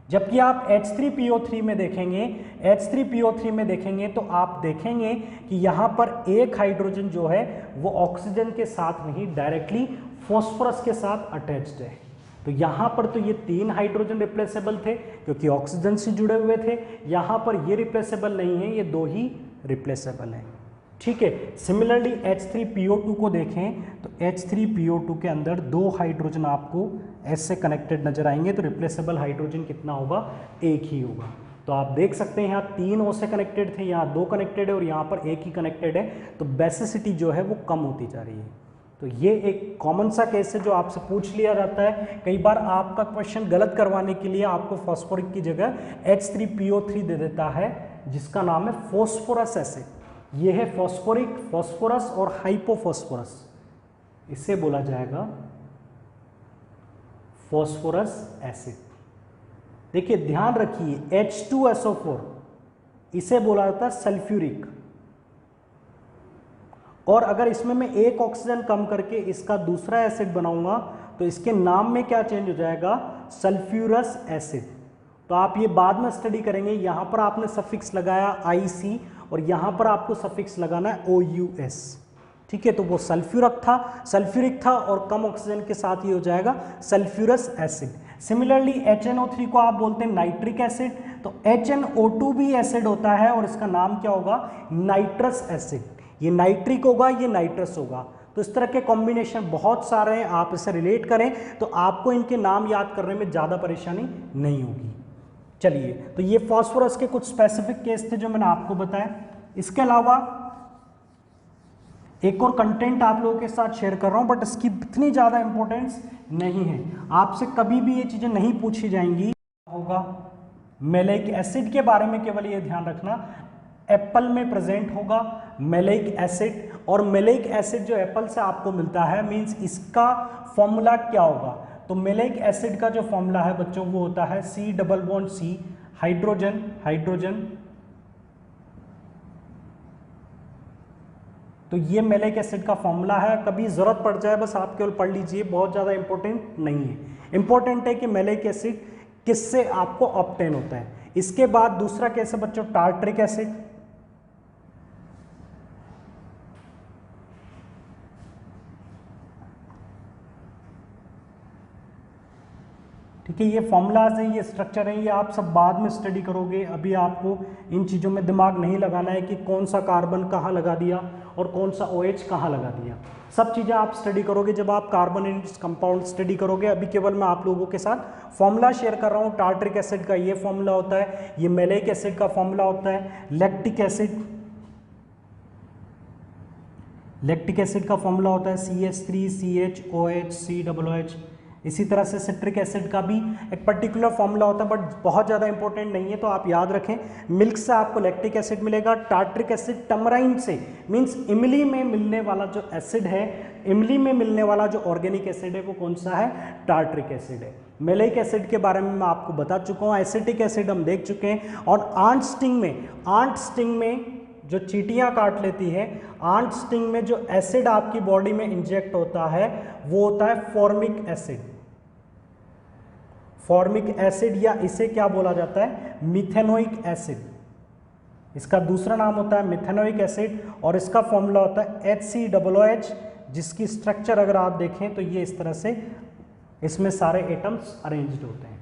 जबकि आप H3PO3 में देखेंगे, H3PO3 में देखेंगे तो आप देखेंगे कि यहाँ पर एक हाइड्रोजन जो है वो ऑक्सीजन के साथ नहीं, डायरेक्टली फॉस्फोरस के साथ अटैच्ड है। तो यहाँ पर तो ये 3 हाइड्रोजन रिप्लेसेबल थे क्योंकि ऑक्सीजन से जुड़े हुए थे, यहाँ पर ये रिप्लेसेबल नहीं है, ये 2 ही रिप्लेसेबल हैं। ठीक है, सिमिलरली H3PO2 को देखें तो H3PO2 के अंदर 2 हाइड्रोजन आपको ऐसे कनेक्टेड नजर आएंगे, तो रिप्लेसेबल हाइड्रोजन कितना होगा, 1 ही होगा। तो आप देख सकते हैं यहाँ 3 O से कनेक्टेड थे, यहाँ 2 कनेक्टेड है और यहाँ पर 1 ही कनेक्टेड है, तो बेसिसिटी जो है वो कम होती जा रही है। तो ये एक कॉमन सा केस है जो आपसे पूछ लिया जाता है। कई बार आपका क्वेश्चन गलत करवाने के लिए आपको फॉस्फोरिक की जगह H3PO3 दे देता है, जिसका नाम है फॉस्फोरस एसिड। ये है फॉस्फोरिक, फॉस्फोरस और हाइपोफॉस्फोरस, इसे बोला जाएगा फॉस्फोरस एसिड। देखिए ध्यान रखिए, H2SO4 इसे बोला जाता है सल्फ्यूरिक, और अगर इसमें मैं एक ऑक्सीजन कम करके इसका दूसरा एसिड बनाऊंगा तो इसके नाम में क्या चेंज हो जाएगा, सल्फ्यूरस एसिड। तो आप ये बाद में स्टडी करेंगे। यहां पर आपने सफिक्स लगाया IC और यहां पर आपको सफिक्स लगाना है OUS। ठीक है, तो वो सल्फ्यूरिक था और कम ऑक्सीजन के साथ ही हो जाएगा सल्फ्यूरस एसिड। सिमिलरली HNO3 को आप बोलते हैं नाइट्रिक एसिड, तो HNO2 भी एसिड होता है और इसका नाम क्या होगा, नाइट्रस एसिड। ये नाइट्रिक होगा, ये नाइट्रस होगा। तो इस तरह के कॉम्बिनेशन बहुत सारे हैं, आप इसे रिलेट करें तो आपको इनके नाम याद करने में ज़्यादा परेशानी नहीं होगी। चलिए, तो ये फास्फोरस के कुछ स्पेसिफिक केस थे जो मैंने आपको बताया। इसके अलावा एक और कंटेंट आप लोगों के साथ शेयर कर रहा हूं, बट इसकी इतनी ज़्यादा इंपॉर्टेंस नहीं है। आपसे कभी भी ये चीज़ें नहीं पूछी जाएंगी। होगा मेलेइक एसिड के बारे में केवल ये ध्यान रखना, एप्पल में प्रेजेंट होगा मेलेइक एसिड, और मेलेइक एसिड जो एप्पल से आपको मिलता है, मींस इसका फॉर्मूला क्या होगा। तो मेलेइक एसिड का जो फॉर्मूला है बच्चों वो होता है C+C, हाइड्रोजन हाइड्रोजन। तो ये मेलेइक एसिड का फॉर्मूला है, कभी जरूरत पड़ जाए बस आप केवल पढ़ लीजिए, बहुत ज़्यादा इंपॉर्टेंट नहीं है। इंपॉर्टेंट है कि मेलेइक एसिड किससे आपको ऑब्टेन होता है। इसके बाद दूसरा कैसे बच्चों, टार्ट्रिक एसिड। ठीक है, ये फॉर्मूलाज हैं, ये स्ट्रक्चर है, ये आप सब बाद में स्टडी करोगे। अभी आपको इन चीज़ों में दिमाग नहीं लगाना है कि कौन सा कार्बन कहाँ लगा दिया और कौन सा OH कहाँ लगा दिया। सब चीज़ें आप स्टडी करोगे जब आप कार्बन एंड कंपाउंड स्टडी करोगे। अभी केवल मैं आप लोगों के साथ फॉर्मूला शेयर कर रहा हूँ। टार्ट्रिक एसिड का ये फॉर्मूला होता है, ये मेलेइक एसिड का फॉर्मूला होता है। लैक्टिक एसिड का फॉर्मूला होता है CH3CHOH COOH। इसी तरह से सिट्रिक एसिड का भी एक पर्टिकुलर फॉर्मूला होता है, बट बहुत ज़्यादा इंपॉर्टेंट नहीं है, तो आप याद रखें। मिल्क से आपको लैक्टिक एसिड मिलेगा, टार्ट्रिक एसिड टमराइन से, मींस इमली में मिलने वाला जो एसिड है, इमली में मिलने वाला जो ऑर्गेनिक एसिड है वो कौन सा है, टार्ट्रिक एसिड है। मेलेइक एसिड के बारे में मैं आपको बता चुका हूँ, एसिटिक एसिड हम देख चुके हैं। और आंट स्टिंग में जो चींटियां काट लेती है, आंट स्टिंग में जो एसिड आपकी बॉडी में इंजेक्ट होता है वो होता है फॉर्मिक एसिड। फॉर्मिक एसिड या इसे क्या बोला जाता है, मिथेनोइक एसिड। इसका दूसरा नाम होता है मिथेनोइक एसिड और इसका फॉर्मूला होता है HCOOH, जिसकी स्ट्रक्चर अगर आप देखें तो ये इस तरह से इसमें सारे एटम्स अरेंज्ड होते हैं।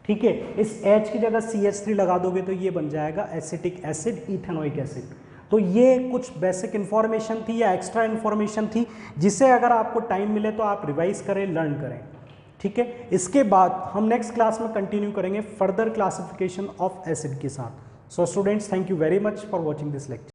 ठीक है, इस H की जगह CH3 लगा दोगे तो ये बन जाएगा एसिटिक एसिड, इथेनोइक एसिड। तो ये कुछ बेसिक इन्फॉर्मेशन थी या एक्स्ट्रा इन्फॉर्मेशन थी जिसे अगर आपको टाइम मिले तो आप रिवाइज करें, लर्न करें। ठीक है, इसके बाद हम नेक्स्ट क्लास में कंटिन्यू करेंगे फर्दर क्लासिफिकेशन ऑफ एसिड के साथ। So students, thank you very much for watching this lecture.